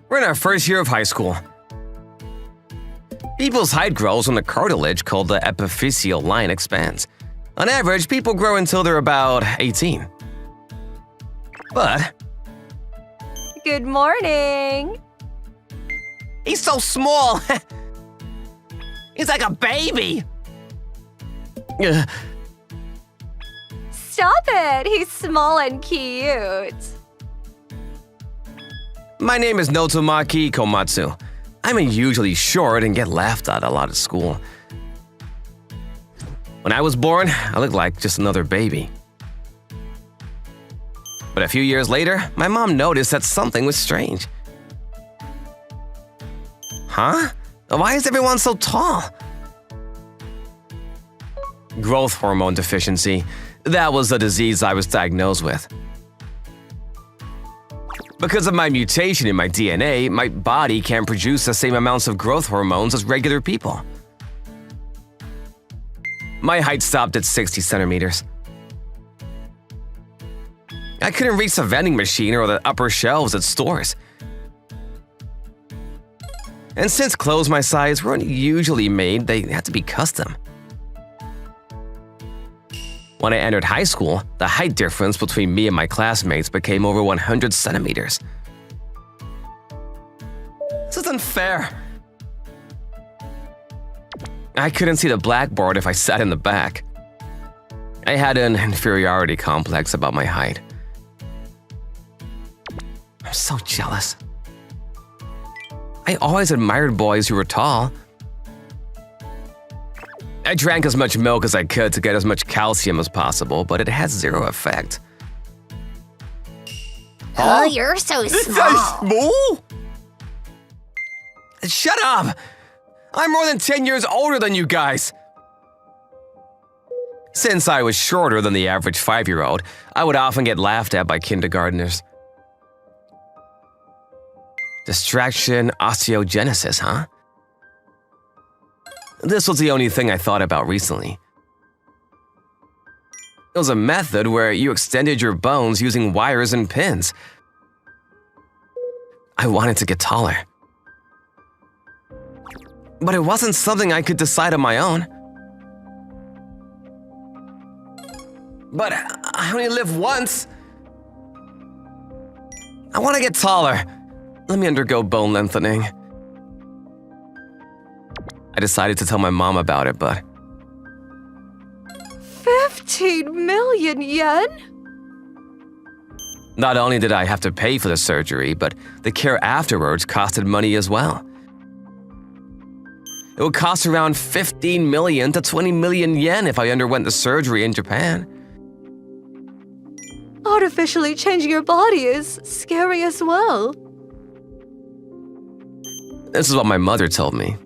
We're in our first year of high school. People's height grows when the cartilage called the epiphyseal line expands. On average, people grow until they're about 18. But Good morning. He's so small. He's like a baby. uh, Stop it. He's small and cute. my name is Notomaki Komatsu. I'm unusually short and get laughed at a lot at school. When I was born, I looked like just another baby. But a few years later, my mom noticed that something was strange. Huh? Why is everyone so tall? Growth hormone deficiency. That was the disease I was diagnosed with. Because of my mutation in my DNA, my body can't produce the same amounts of growth hormones as regular people. My height stopped at 60 centimeters. I couldn't reach the vending machine or the upper shelves at stores. And since clothes my size weren't usually made, they had to be custom. When I entered high school, the height difference between me and my classmates became over 100 centimeters. This isn't fair. I couldn't see the blackboard if I sat in the back. I had an inferiority complex about my height. I'm so jealous. I always admired boys who were tall. I drank as much milk as I could to get as much calcium as possible, but it had zero effect. Oh, you're so small. Small? Shut up! I'm more than 10 years older than you guys. Since I was shorter than the average 5-year-old, I would often get laughed at by kindergartners. Distraction osteogenesis, huh? This was the only thing I thought about recently. It was a method where you extended your bones using wires and pins. I wanted to get taller. But it wasn't something I could decide on my own. But I only live once. I want to get taller. Let me undergo bone lengthening. I decided to tell my mom about it, but 15 million yen? not only did I have to pay for the surgery, but the care afterwards costed money as well. It would cost around 15 million to 20 million yen if I underwent the surgery in Japan. Artificially changing your body is scary as well. This is what my mother told me.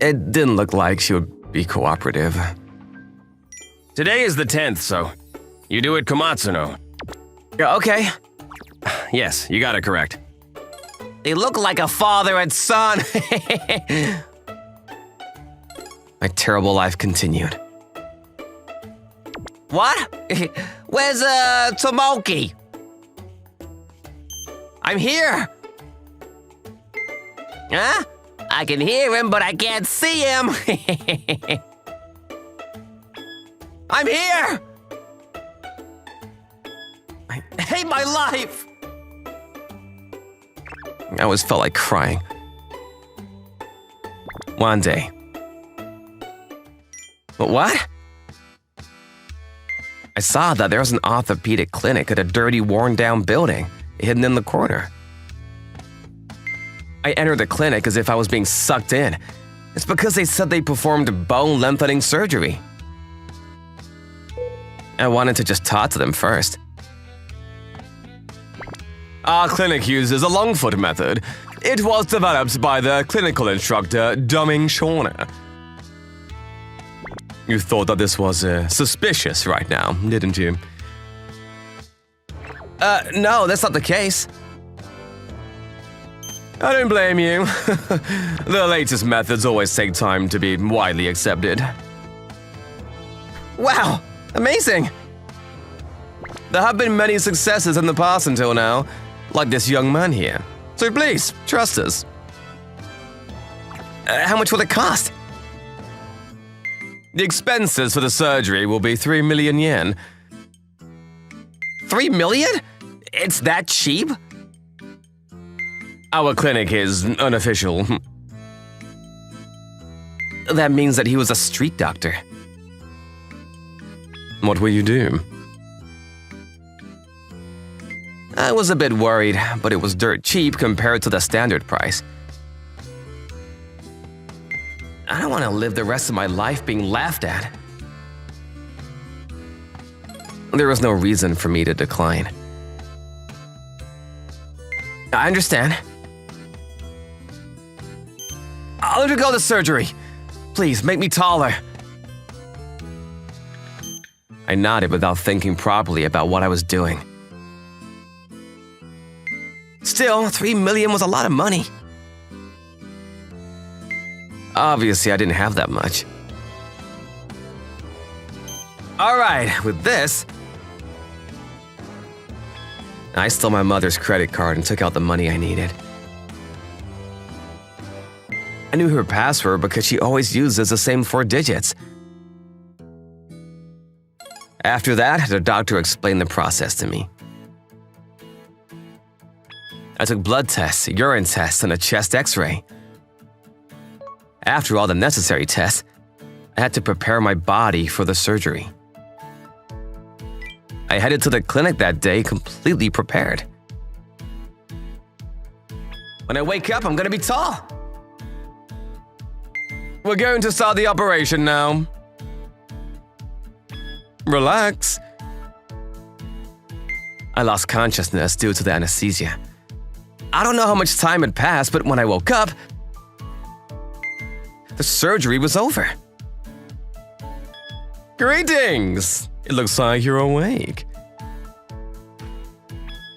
It didn't look like she would be cooperative. Today is the 10th, so you do it Komatsuno. Yeah, okay. Yes, you got it correct. They look like a father and son. My terrible life continued. What? Where's Tomoki? I'm here. Huh? I can hear him, but I can't see him. I'm here. I hate my life. I always felt like crying. One day. But what? I saw that there was an orthopedic clinic at a dirty, worn-down building, hidden in the corner. I entered the clinic as if I was being sucked in. It's because they said they performed bone-lengthening surgery. I wanted to just talk to them first. Our clinic uses a Longfoot method. It was developed by the clinical instructor, Dumming Shorner. You thought that this was suspicious right now, didn't you? No, that's not the case. I don't blame you. The latest methods always take time to be widely accepted. Wow, amazing! There have been many successes in the past until now, like this young man here. So please, trust us. How much will it cost? The expenses for the surgery will be 3 million yen. 3 million? It's that cheap? Our clinic is unofficial. That means that he was a street doctor. What will you do? I was a bit worried, but it was dirt cheap compared to the standard price. I don't want to live the rest of my life being laughed at. There was no reason for me to decline. I understand. I'll undergo the surgery. Please, make me taller. I nodded without thinking properly about what I was doing. Still, 3 million was a lot of money. Obviously, I didn't have that much. All right, with this, I stole my mother's credit card and took out the money I needed. I knew her password because she always uses the same 4 digits. After that, the doctor explained the process to me. I took blood tests, urine tests, and a chest x-ray. After all the necessary tests, I had to prepare my body for the surgery. I headed to the clinic that day completely prepared. When I wake up, I'm gonna be tall. We're going to start the operation now. Relax. I lost consciousness due to the anesthesia. I don't know how much time had passed, but when I woke up, the surgery was over. Greetings! It looks like you're awake.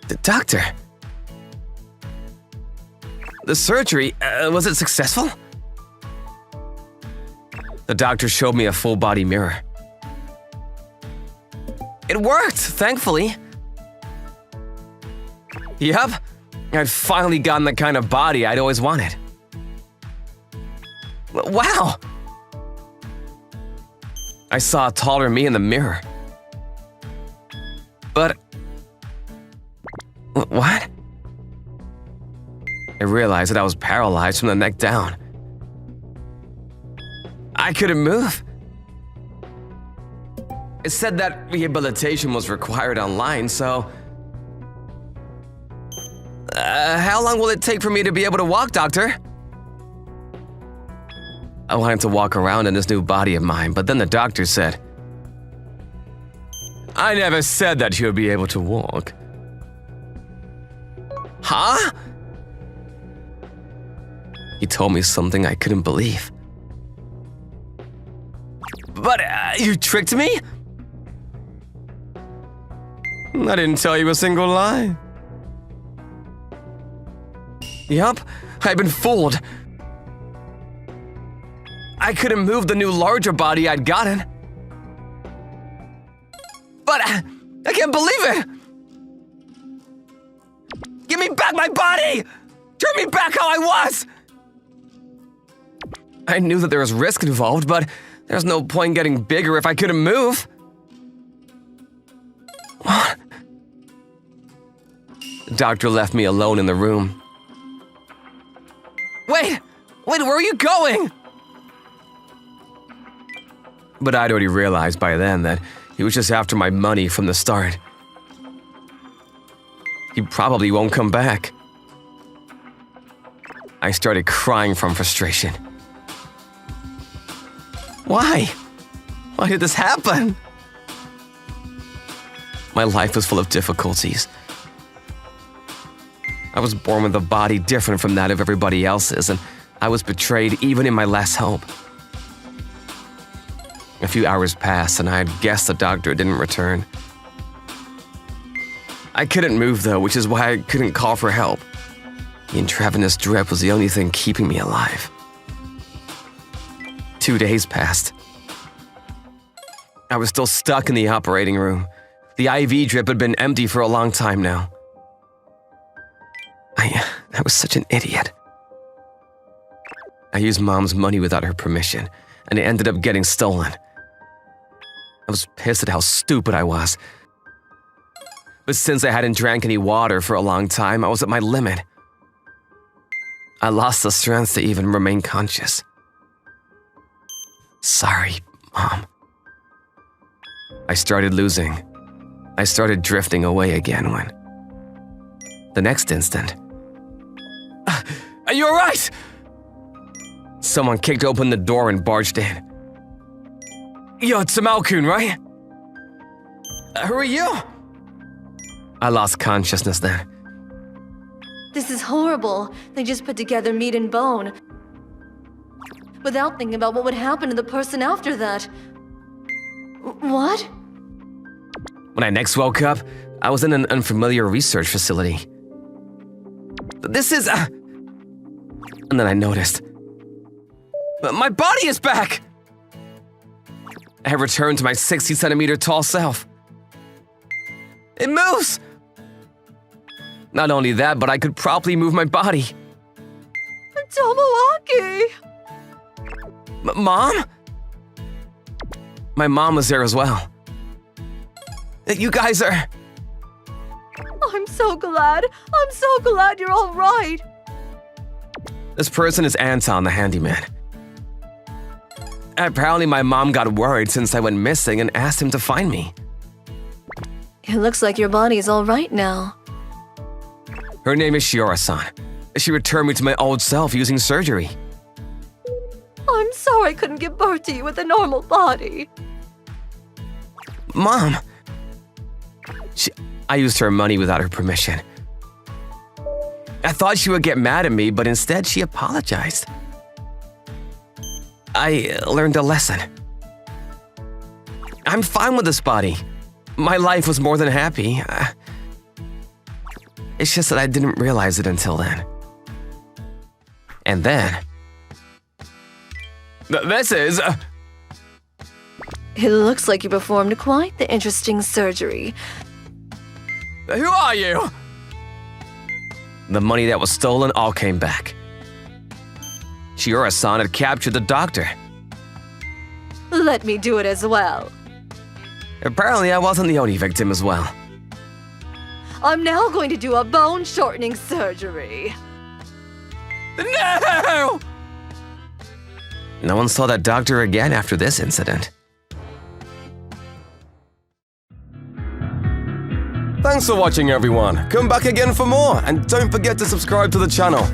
The doctor. The surgery, was it successful? The doctor showed me a full-body mirror. It worked, thankfully. Yup, I'd finally gotten the kind of body I'd always wanted. Wow! I saw a taller me in the mirror. But... What? I realized that I was paralyzed from the neck down. I couldn't move. It said that rehabilitation was required online, so... how long will it take for me to be able to walk, doctor? I wanted to walk around in this new body of mine, but then the doctor said, I never said that you would be able to walk. Huh? He told me something I couldn't believe. But you tricked me? I didn't tell you a single lie. Yup, I've been fooled. I couldn't move the new larger body I'd gotten. But I can't believe it! Give me back my body! Turn me back how I was! I knew that there was risk involved, but there's no point getting bigger if I couldn't move. What? The doctor left me alone in the room. Wait, where are you going? But I'd already realized by then that he was just after my money from the start. He probably won't come back. I started crying from frustration. Why? Why did this happen? My life was full of difficulties. I was born with a body different from that of everybody else's, and I was betrayed even in my last hope. A few hours passed, and I had guessed the doctor didn't return. I couldn't move, though, which is why I couldn't call for help. The intravenous drip was the only thing keeping me alive. 2 days passed. I was still stuck in the operating room. The IV drip had been empty for a long time now. I was such an idiot. I used Mom's money without her permission, and it ended up getting stolen. I was pissed at how stupid I was. But since I hadn't drank any water for a long time, I was at my limit. I lost the strength to even remain conscious. Sorry, Mom. I started losing. I started drifting away again when... The next instant... Are you alright? Someone kicked open the door and barged in. Yo, it's Malkun, right? Who are you? I lost consciousness then. This is horrible. They just put together meat and bone, without thinking about what would happen to the person after that. What? When I next woke up, I was in an unfamiliar research facility. This is... And then I noticed. My body is back! I have returned to my 60-centimeter tall self. It moves! Not only that, but I could properly move my body. Tomoaki! Mom? My mom was there as well. You guys are... I'm so glad. I'm so glad you're all right. This person is Anton, the handyman. Apparently my mom got worried since I went missing and asked him to find me. It looks like your body's all right now. Her name is Shiora-san. She returned me to my old self using surgery. I'm sorry I couldn't give birth to you with a normal body. Mom! I used her money without her permission. I thought she would get mad at me, but instead she apologized. I learned a lesson. I'm fine with this body. My life was more than happy. It's just that I didn't realize it until then. And then... This is... It looks like you performed quite the interesting surgery. Who are you? The money that was stolen all came back. Shiora-san had captured the doctor. Let me do it as well. Apparently, I wasn't the only victim as well. I'm now going to do a bone shortening surgery. No! No one saw that doctor again after this incident. Thanks for watching, everyone. Come back again for more, and don't forget to subscribe to the channel.